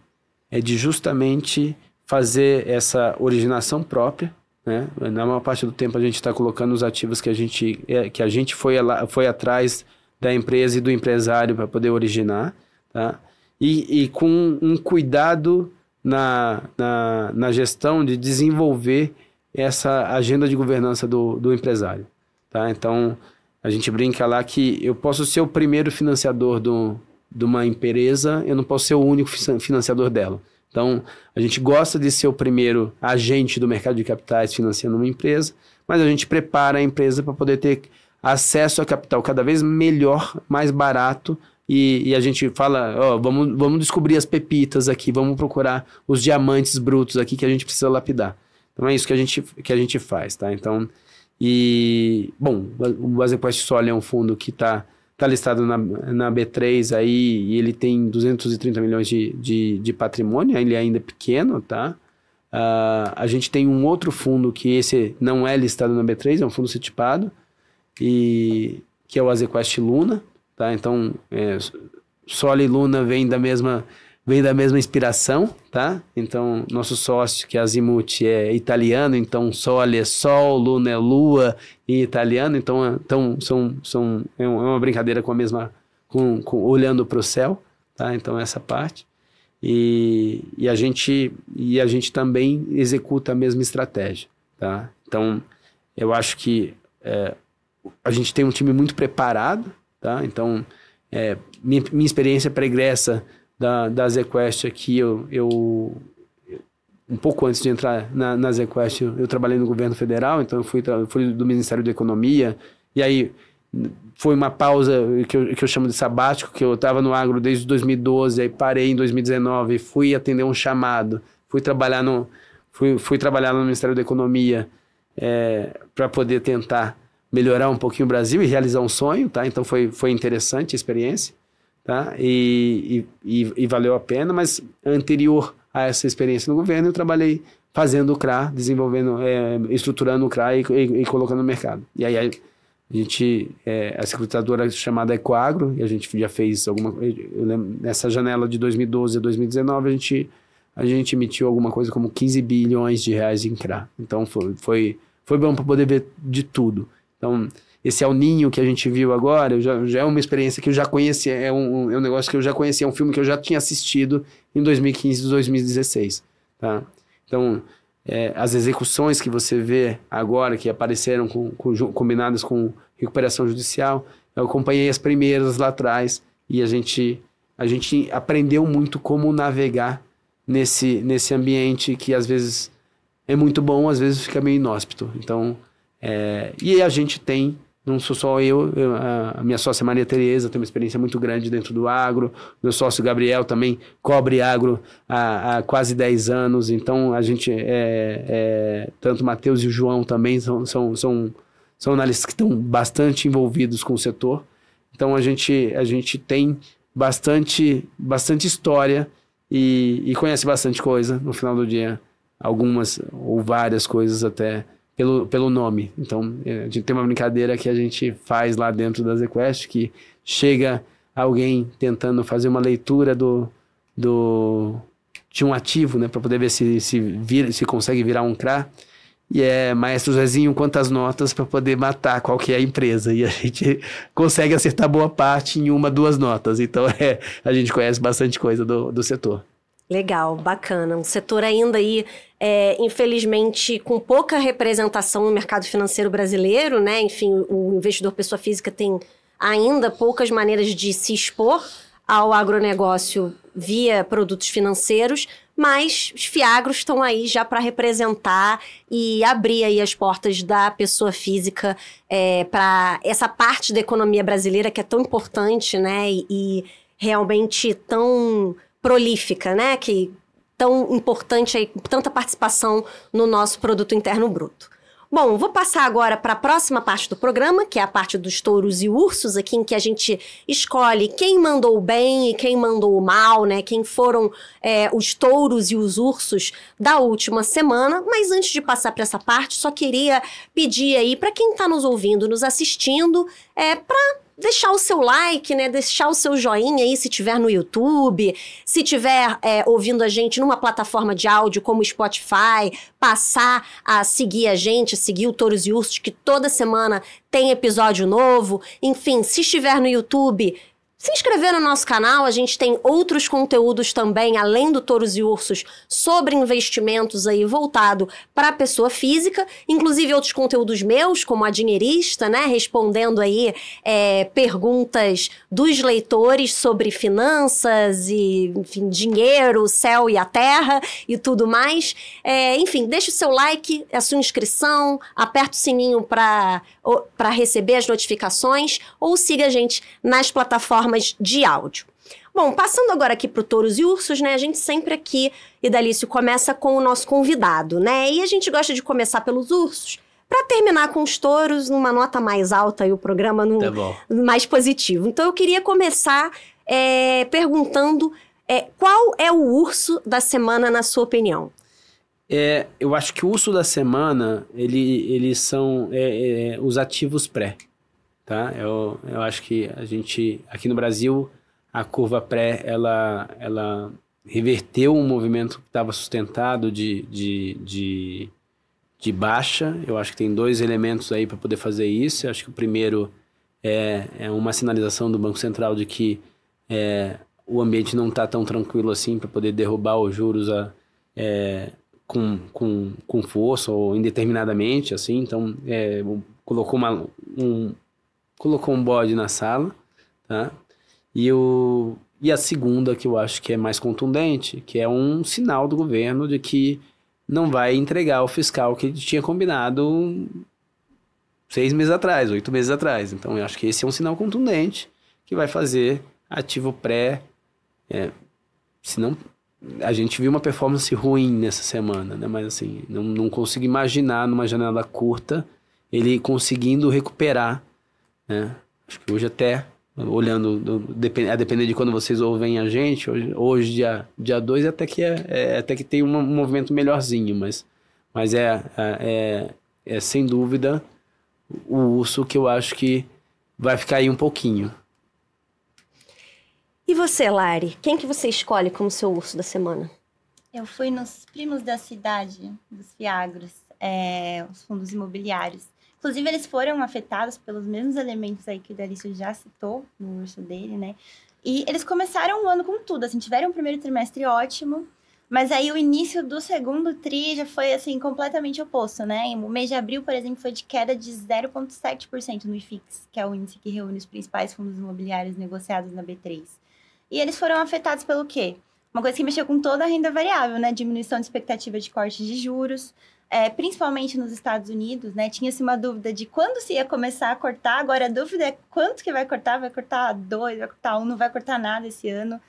[SPEAKER 3] é de justamente fazer essa originação própria, né? Na maior parte do tempo a gente está colocando os ativos que a gente foi atrás da empresa e do empresário para poder originar, tá? E com um cuidado na gestão de desenvolver essa agenda de governança do empresário, tá? Então, a gente brinca lá que eu posso ser o primeiro financiador de uma empresa, eu não posso ser o único financiador dela. Então, a gente gosta de ser o primeiro agente do mercado de capitais financiando uma empresa, mas a gente prepara a empresa para poder ter acesso a capital cada vez melhor, mais barato, e a gente fala, vamos descobrir as pepitas aqui, vamos procurar os diamantes brutos aqui que a gente precisa lapidar. Então, é isso que a gente faz, tá? Então, o Azequest Soli é um fundo que está listado na B3 aí, e ele tem 230 milhões de patrimônio, ele ainda é pequeno, tá? A gente tem um outro fundo que esse não é listado na B3, é um fundo citipado, que é o Azequest Luna, tá? Então, Soli e Luna vem da mesma inspiração, tá? Então, nosso sócio, que é Azimuth, é italiano, então Soli é Sol, Luna é Lua em italiano, então é uma brincadeira com a mesma, olhando para o céu, tá? Então, essa parte. E a gente também executa a mesma estratégia, tá? Então, eu acho que a gente tem um time muito preparado, tá? Então, minha experiência pregressa da Azequest aqui, eu um pouco antes de entrar na Azequest, eu trabalhei no governo federal, então eu fui do Ministério da Economia, e aí foi uma pausa que eu chamo de sabático, que eu estava no agro desde 2012, aí parei em 2019, fui atender um chamado, fui trabalhar no Ministério da Economia para poder tentar melhorar um pouquinho o Brasil e realizar um sonho, tá? Então foi interessante a experiência, tá? E valeu a pena, mas anterior a essa experiência no governo, eu trabalhei fazendo o CRA, desenvolvendo, estruturando o CRA e colocando no mercado. E aí a secretadora chamada Ecoagro, e a gente já fez nessa janela de 2012 a 2019, a gente emitiu alguma coisa como 15 bilhões de reais em CRA. Então foi bom para poder ver de tudo. Então, esse El Ninho que a gente viu agora, já é uma experiência que eu já conhecia, é um negócio que eu já conhecia, é um filme que eu já tinha assistido em 2015 e 2016, tá? Então, as execuções que você vê agora, que apareceram combinadas com recuperação judicial, eu acompanhei as primeiras lá atrás, e a gente aprendeu muito como navegar nesse ambiente que às vezes é muito bom, às vezes fica meio inóspito. Então, e a gente tem, não sou só a minha sócia Maria Tereza tem uma experiência muito grande dentro do agro, meu sócio Gabriel também cobre agro há quase 10 anos, então a gente, tanto o Matheus e o João também são analistas que estão bastante envolvidos com o setor, então a gente tem bastante história e conhece bastante coisa, no final do dia, algumas ou várias coisas até pelo nome. Então, a gente tem uma brincadeira que a gente faz lá dentro da Azequest, que chega alguém tentando fazer uma leitura de um ativo, né, para poder ver se consegue virar um CRA, e maestro Zezinho, quantas notas para poder matar qual que é a empresa, e a gente consegue acertar boa parte em 1, 2 notas. Então, a gente conhece bastante coisa do setor.
[SPEAKER 1] Legal, bacana. Um setor ainda aí, infelizmente, com pouca representação no mercado financeiro brasileiro, né? Enfim, o investidor pessoa física tem ainda poucas maneiras de se expor ao agronegócio via produtos financeiros, mas os fiagros estão aí já para representar e abrir aí as portas da pessoa física para essa parte da economia brasileira que é tão importante, né? E realmente tão prolífica, né? Que tão importante aí, tanta participação no nosso produto interno bruto. Bom, vou passar agora para a próxima parte do programa, que é a parte dos touros e ursos, aqui em que a gente escolhe quem mandou bem e quem mandou mal, né? Quem foram os touros e os ursos da última semana. Mas antes de passar para essa parte, só queria pedir aí para quem está nos ouvindo, nos assistindo, para deixar o seu like, né? Deixar o seu joinha aí se tiver no YouTube, se tiver ouvindo a gente numa plataforma de áudio como o Spotify, passar a seguir a gente, seguir o Touros e Ursos, que toda semana tem episódio novo. Enfim, se estiver no YouTube, se inscrever no nosso canal. A gente tem outros conteúdos também, além do Touros e Ursos, sobre investimentos aí voltado para a pessoa física, inclusive outros conteúdos meus, como a dinheirista, né, respondendo aí perguntas dos leitores sobre finanças e, enfim, dinheiro, o céu e a terra e tudo mais. Enfim, deixa o seu like, a sua inscrição, aperta o sininho para receber as notificações ou siga a gente nas plataformas de áudio. Bom, passando agora aqui para o Touros e Ursos, né? A gente sempre aqui, Idalício, começa com o nosso convidado, né? E a gente gosta de começar pelos ursos para terminar com os touros numa nota mais alta e o programa mais positivo. Então eu queria começar perguntando qual é o urso da semana, na sua opinião?
[SPEAKER 3] Eu acho que o urso da semana, eles são os ativos pré. Tá? Eu acho que a gente, aqui no Brasil, a curva pré, ela reverteu um movimento que estava sustentado de baixa. Eu acho que tem 2 elementos aí para poder fazer isso. Eu acho que o primeiro é uma sinalização do Banco Central de que o ambiente não está tão tranquilo assim para poder derrubar os juros com força ou indeterminadamente, assim. Então, colocou um bode na sala, tá? E a segunda, que eu acho que é mais contundente, que é um sinal do governo de que não vai entregar ao fiscal que ele tinha combinado 6 meses atrás, 8 meses atrás. Então, eu acho que esse é um sinal contundente que vai fazer ativo pré. Senão, a gente viu uma performance ruim nessa semana, né? Mas assim, não consigo imaginar numa janela curta ele conseguindo recuperar, né? Acho que hoje até, olhando, a depender de quando vocês ouvem a gente, hoje dia 2 até que tem um movimento melhorzinho, mas sem dúvida o urso que eu acho que vai ficar aí um pouquinho.
[SPEAKER 1] E você, Lari? Quem que você escolhe como seu urso da semana?
[SPEAKER 2] Eu fui nos primos da cidade, dos Fiagros, os fundos imobiliários. Inclusive, eles foram afetados pelos mesmos elementos aí que o Idalício já citou no urso dele, né? E eles começaram o ano com tudo, assim, tiveram um primeiro trimestre ótimo, mas aí o início do segundo tri já foi, assim, completamente oposto, né? O mês de abril, por exemplo, foi de queda de 0,7% no IFIX, que é o índice que reúne os principais fundos imobiliários negociados na B3. E eles foram afetados pelo quê? Uma coisa que mexeu com toda a renda variável, né? Diminuição de expectativa de corte de juros, principalmente nos Estados Unidos, né? Tinha-se uma dúvida de quando se ia começar a cortar, agora a dúvida é quanto que vai cortar 2, vai cortar 1, não vai cortar nada esse ano.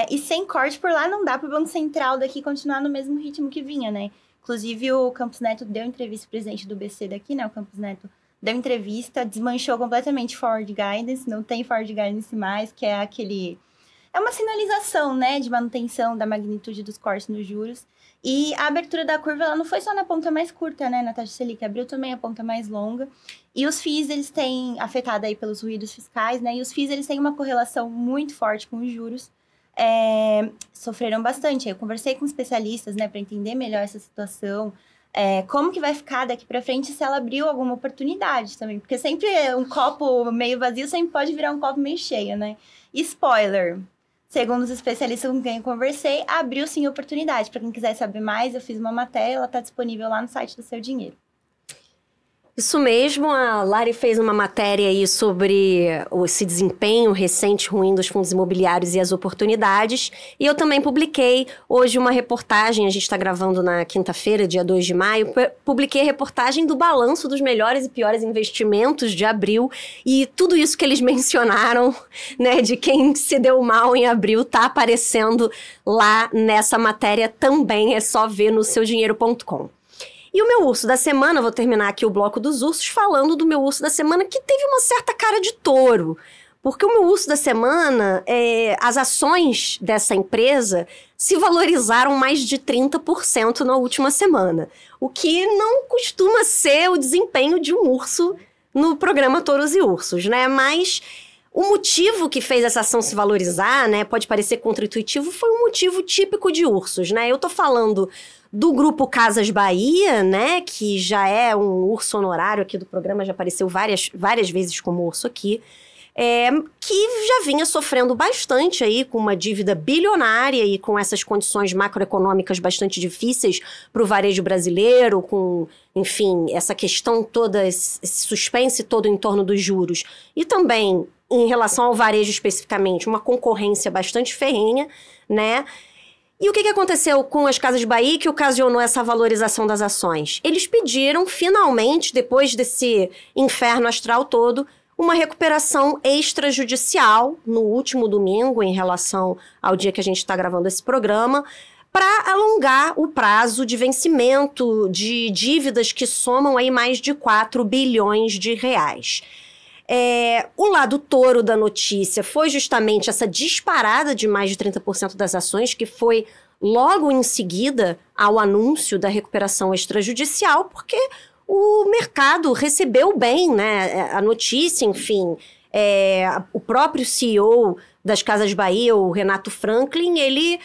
[SPEAKER 2] E sem corte por lá não dá para o Banco Central daqui continuar no mesmo ritmo que vinha, né? Inclusive o Campos Neto deu entrevista, o presidente do BC daqui, né? O Campos Neto deu entrevista, desmanchou completamente forward guidance, não tem forward guidance mais, que é uma sinalização, né, de manutenção da magnitude dos cortes nos juros. E a abertura da curva, ela não foi só na ponta mais curta, né, na taxa Selic, abriu também a ponta mais longa. E os FIIs, eles têm, afetado aí pelos ruídos fiscais, né, e os FIIs, eles têm uma correlação muito forte com os juros. Sofreram bastante. Eu conversei com especialistas, né, para entender melhor essa situação, como que vai ficar daqui para frente, se ela abriu alguma oportunidade também. Porque sempre um copo meio vazio sempre pode virar um copo meio cheio, né. E spoiler, segundo os especialistas com quem eu conversei, abriu sim oportunidade. Para quem quiser saber mais, eu fiz uma matéria, ela está disponível lá no site do Seu Dinheiro.
[SPEAKER 1] Isso mesmo, a Lari fez uma matéria aí sobre esse desempenho recente ruim dos fundos imobiliários e as oportunidades. E eu também publiquei hoje uma reportagem, a gente está gravando na quinta-feira, dia 2 de maio, publiquei a reportagem do balanço dos melhores e piores investimentos de abril. E tudo isso que eles mencionaram, né, de quem se deu mal em abril, tá aparecendo lá nessa matéria também, é só ver no seudinheiro.com. E o meu urso da semana, vou terminar aqui o bloco dos ursos falando do meu urso da semana, que teve uma certa cara de touro. Porque o meu urso da semana, as ações dessa empresa se valorizaram mais de 30% na última semana. O que não costuma ser o desempenho de um urso no programa Touros e Ursos, né? Mas o motivo que fez essa ação se valorizar, né, pode parecer contra-intuitivo, foi um motivo típico de ursos, né? Eu tô falando do grupo Casas Bahia, né, que já é um urso honorário aqui do programa, já apareceu várias vezes como urso aqui, que já vinha sofrendo bastante aí com uma dívida bilionária e com essas condições macroeconômicas bastante difíceis para o varejo brasileiro, com, enfim, essa questão toda, esse suspense todo em torno dos juros. E também, em relação ao varejo especificamente, uma concorrência bastante ferrenha, né? E o que aconteceu com as Casas Bahia que ocasionou essa valorização das ações? Eles pediram, finalmente, depois desse inferno astral todo, uma recuperação extrajudicial no último domingo, em relação ao dia que a gente está gravando esse programa, para alongar o prazo de vencimento de dívidas que somam aí mais de 4 bilhões de reais. O lado touro da notícia foi justamente essa disparada de mais de 30% das ações, que foi logo em seguida ao anúncio da recuperação extrajudicial, porque o mercado recebeu bem, né, a notícia, enfim. O próprio CEO das Casas Bahia, o Renato Franklin, ele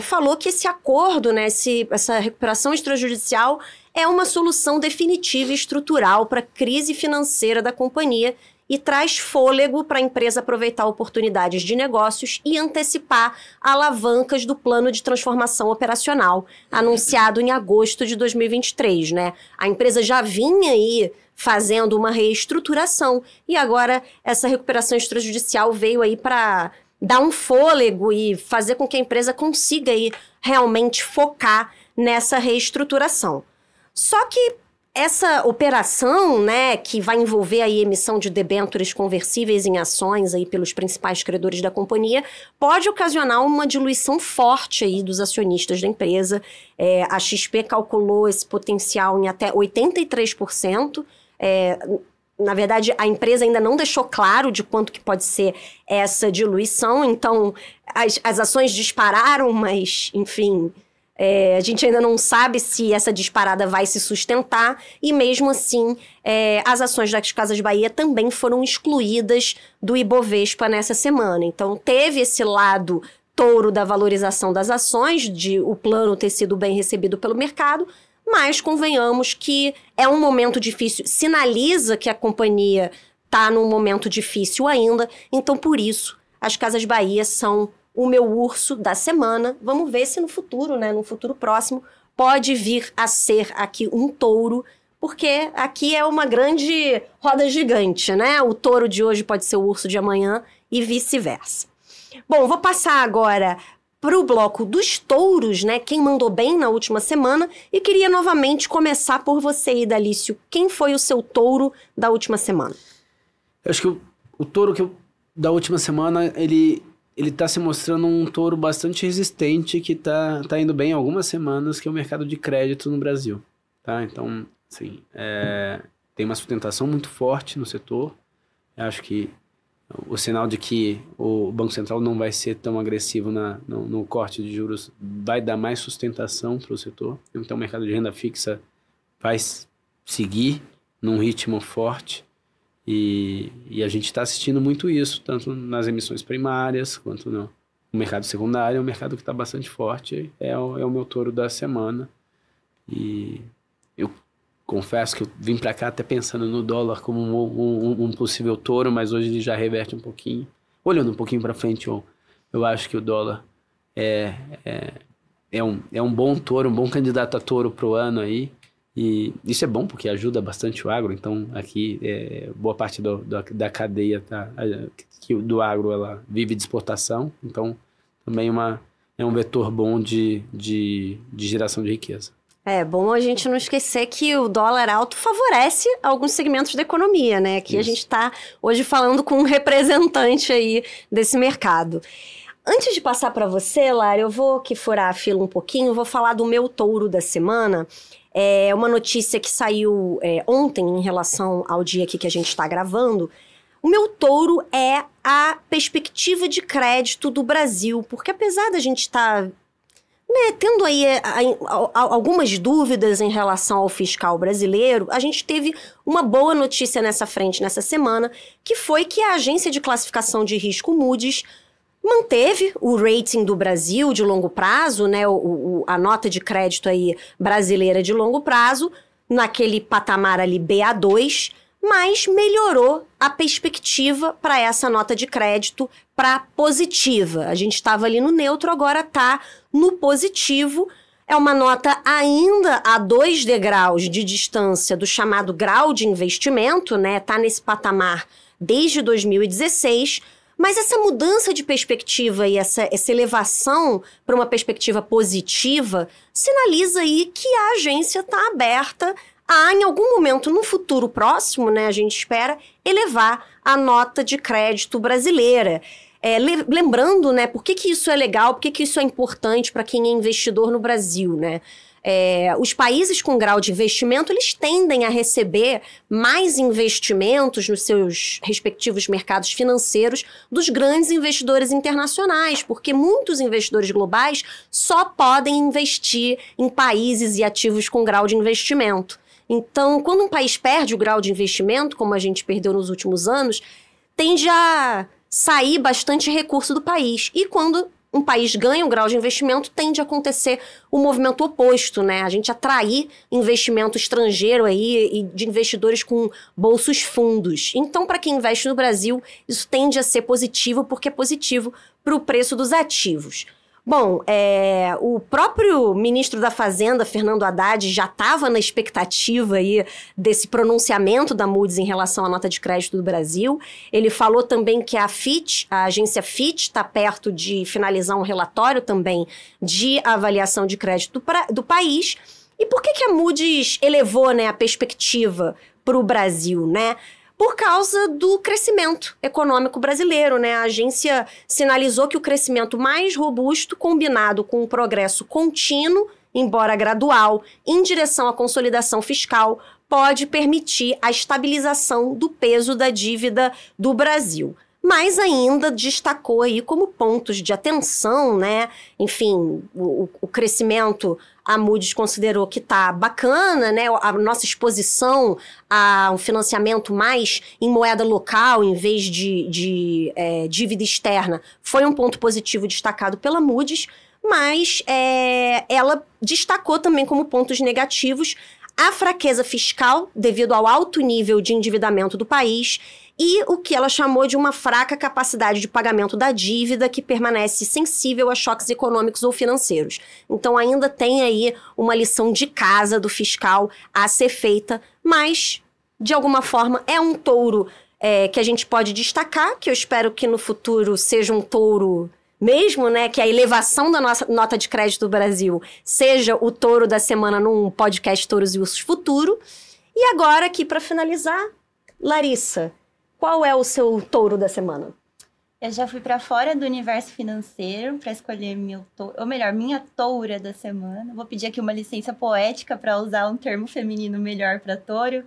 [SPEAKER 1] falou que esse acordo, né, essa recuperação extrajudicial é uma solução definitiva e estrutural para a crise financeira da companhia e traz fôlego para a empresa aproveitar oportunidades de negócios e antecipar alavancas do plano de transformação operacional, anunciado em agosto de 2023, né? A empresa já vinha aí fazendo uma reestruturação e agora essa recuperação extrajudicial veio aí para dar um fôlego e fazer com que a empresa consiga aí realmente focar nessa reestruturação. Só que essa operação, né, que vai envolver a emissão de debêntures conversíveis em ações aí pelos principais credores da companhia, pode ocasionar uma diluição forte aí dos acionistas da empresa. A XP calculou esse potencial em até 83%. Na verdade, a empresa ainda não deixou claro de quanto que pode ser essa diluição, então as ações dispararam, mas, enfim, a gente ainda não sabe se essa disparada vai se sustentar e, mesmo assim, as ações das Casas Bahia também foram excluídas do Ibovespa nessa semana. Então, teve esse lado touro da valorização das ações, de o plano ter sido bem recebido pelo mercado, mas convenhamos que é um momento difícil, sinaliza que a companhia está num momento difícil ainda, então, por isso, as Casas Bahia são o meu urso da semana. Vamos ver se no futuro, né, no futuro próximo, pode vir a ser aqui um touro, porque aqui é uma grande roda gigante, né? O touro de hoje pode ser o urso de amanhã e vice-versa. Bom, vou passar agora para o bloco dos touros, né? Quem mandou bem na última semana, e queria novamente começar por você, Idalício. Quem foi o seu touro da última semana?
[SPEAKER 3] Eu acho que o touro da última semana, ele tá se mostrando um touro bastante resistente, que tá indo bem há algumas semanas, que é o mercado de crédito no Brasil, tá? Então, assim, tem uma sustentação muito forte no setor. Eu acho que o sinal de que o Banco Central não vai ser tão agressivo no corte de juros vai dar mais sustentação para o setor. Então, o mercado de renda fixa vai seguir num ritmo forte. E a gente está assistindo muito isso, tanto nas emissões primárias quanto no mercado secundário. É um mercado que está bastante forte, é o meu touro da semana. E eu confesso que eu vim para cá até pensando no dólar como um possível touro, mas hoje ele já reverte um pouquinho. Olhando um pouquinho para frente, eu acho que o dólar é um bom touro, um bom candidato a touro para o ano aí. E isso é bom porque ajuda bastante o agro. Então aqui boa parte da cadeia do agro ela vive de exportação, então também é um vetor bom de geração de riqueza.
[SPEAKER 1] É bom a gente não esquecer que o dólar alto favorece alguns segmentos da economia, né? Aqui a gente está hoje falando com um representante aí desse mercado. Antes de passar para você, Lara, eu vou furar a fila um pouquinho, vou falar do meu touro da semana. É uma notícia que saiu ontem em relação ao dia aqui que a gente está gravando. O meu touro é a perspectiva de crédito do Brasil, porque apesar da gente estar tendo aí algumas dúvidas em relação ao fiscal brasileiro, a gente teve uma boa notícia nessa frente nessa semana, que foi que a agência de classificação de risco Moody's manteve o rating do Brasil de longo prazo, né, a nota de crédito aí brasileira de longo prazo, naquele patamar ali BA2, mas melhorou a perspectiva para essa nota de crédito para positiva. A gente estava ali no neutro, agora está no positivo. É uma nota ainda a 2 degraus de distância do chamado grau de investimento, né? Está nesse patamar desde 2016, mas essa mudança de perspectiva e essa elevação para uma perspectiva positiva sinaliza aí que a agência está aberta a, em algum momento no futuro próximo, né, a gente espera, elevar a nota de crédito brasileira. Lembrando, né, por que isso é legal, por que isso é importante para quem é investidor no Brasil, né? Os países com grau de investimento, eles tendem a receber mais investimentos nos seus respectivos mercados financeiros dos grandes investidores internacionais, porque muitos investidores globais só podem investir em países e ativos com grau de investimento. Então, quando um país perde o grau de investimento, como a gente perdeu nos últimos anos, tende a sair bastante recurso do país. E quando um país ganha um grau de investimento, tende a acontecer o movimento oposto, né? A gente atrair investimento estrangeiro aí e de investidores com bolsos fundos. Então, para quem investe no Brasil, isso tende a ser positivo, porque é positivo para o preço dos ativos. Bom, o próprio ministro da Fazenda, Fernando Haddad, já estava na expectativa aí desse pronunciamento da Moody's em relação à nota de crédito do Brasil. Ele falou também que a Fitch, a agência Fitch, está perto de finalizar um relatório também de avaliação de crédito do país. E por que a Moody's elevou, né, a perspectiva para o Brasil, né? Por causa do crescimento econômico brasileiro, né? A agência sinalizou que o crescimento mais robusto, combinado com um progresso contínuo, embora gradual, em direção à consolidação fiscal, pode permitir a estabilização do peso da dívida do Brasil. Mas ainda destacou aí como pontos de atenção, né? Enfim, o crescimento, a Moody's considerou que está bacana, né? A nossa exposição a um financiamento mais em moeda local, em vez de dívida externa, foi um ponto positivo destacado pela Moody's, mas ela destacou também como pontos negativos a fraqueza fiscal devido ao alto nível de endividamento do país e o que ela chamou de uma fraca capacidade de pagamento da dívida que permanece sensível a choques econômicos ou financeiros. Então ainda tem aí uma lição de casa do fiscal a ser feita, mas de alguma forma é um touro que a gente pode destacar, que eu espero que no futuro seja um touro mesmo, né, que a elevação da nossa nota de crédito do Brasil seja o touro da semana num podcast Touros e Ursos Futuro. E agora aqui para finalizar, Larissa, qual é o seu touro da semana?
[SPEAKER 2] Eu já fui para fora do universo financeiro para escolher meu touro, ou melhor, minha toura da semana. Vou pedir aqui uma licença poética para usar um termo feminino melhor para touro.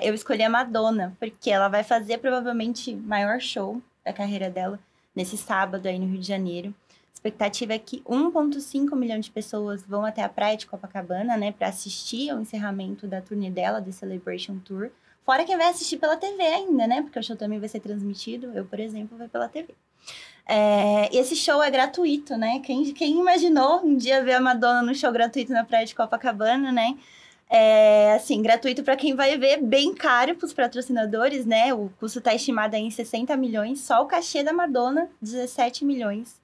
[SPEAKER 2] Eu escolhi a Madonna, porque ela vai fazer provavelmente o maior show da carreira dela nesse sábado aí no Rio de Janeiro. A expectativa é que 1,5 milhão de pessoas vão até a praia de Copacabana, né, para assistir ao encerramento da turnê dela, The Celebration Tour. Fora quem vai assistir pela TV ainda, né? Porque o show também vai ser transmitido. Eu, por exemplo, vou pela TV. Esse show é gratuito, né? Quem imaginou um dia ver a Madonna no show gratuito na praia de Copacabana, né? Assim, gratuito para quem vai ver, bem caro para os patrocinadores, né? O custo está estimado aí em 60 milhões. Só o cachê da Madonna, 17 milhões.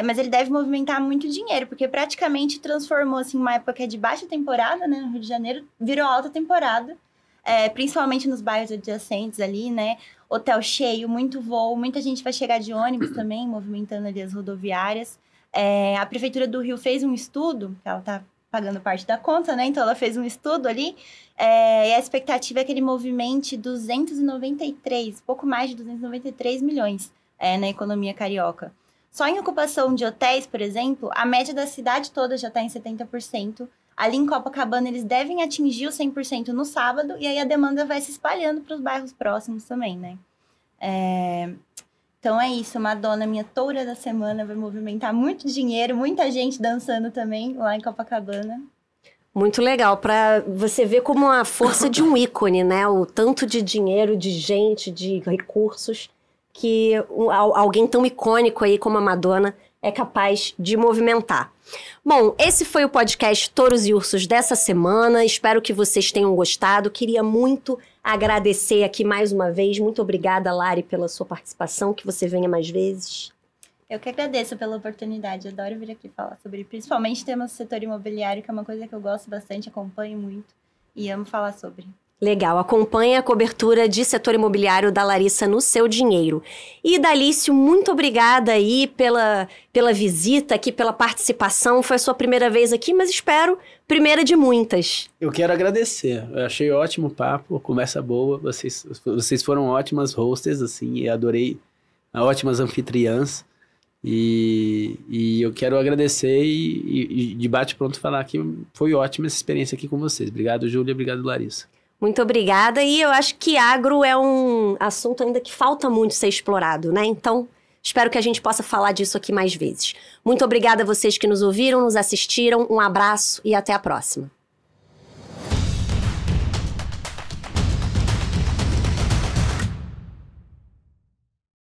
[SPEAKER 2] Mas ele deve movimentar muito dinheiro, porque praticamente transformou, assim, uma época que é de baixa temporada, né? No Rio de Janeiro, virou alta temporada. Principalmente nos bairros adjacentes ali, né? Hotel cheio, muito voo, muita gente vai chegar de ônibus também, movimentando ali as rodoviárias. A Prefeitura do Rio fez um estudo, que ela está pagando parte da conta, né? Então, ela fez um estudo ali, e a expectativa é que ele movimente 293, pouco mais de 293 milhões na economia carioca. Só em ocupação de hotéis, por exemplo, a média da cidade toda já está em 70%. Ali em Copacabana, eles devem atingir o 100% no sábado, e aí a demanda vai se espalhando para os bairros próximos também, né? Então é isso, Madonna, minha toura da semana, vai movimentar muito dinheiro, muita gente dançando também lá em Copacabana.
[SPEAKER 1] Muito legal, para você ver como a força de um ícone, né? O tanto de dinheiro, de gente, de recursos que alguém tão icônico aí como a Madonna é capaz de movimentar. Bom, esse foi o podcast Touros e Ursos dessa semana. Espero que vocês tenham gostado. Queria muito agradecer aqui mais uma vez. Muito obrigada, Lari, pela sua participação. Que você venha mais vezes.
[SPEAKER 2] Eu que agradeço pela oportunidade. Adoro vir aqui falar sobre, principalmente, temas do setor imobiliário, que é uma coisa que eu gosto bastante, acompanho muito e amo falar sobre.
[SPEAKER 1] Legal, acompanhe a cobertura de setor imobiliário da Larissa no Seu Dinheiro. E Dalício, muito obrigada aí pela visita aqui, pela participação. Foi a sua primeira vez aqui, mas espero primeira de muitas.
[SPEAKER 3] Eu quero agradecer. Eu achei ótimo o papo, conversa boa. Vocês foram ótimas hostess, assim, e adorei, ótimas anfitriãs. E eu quero agradecer e de bate-pronto falar que foi ótima essa experiência aqui com vocês. Obrigado, Júlia. Obrigado, Larissa.
[SPEAKER 1] Muito obrigada, e eu acho que agro é um assunto ainda que falta muito ser explorado, né? Então, espero que a gente possa falar disso aqui mais vezes. Muito obrigada a vocês que nos ouviram, nos assistiram, um abraço e até a próxima.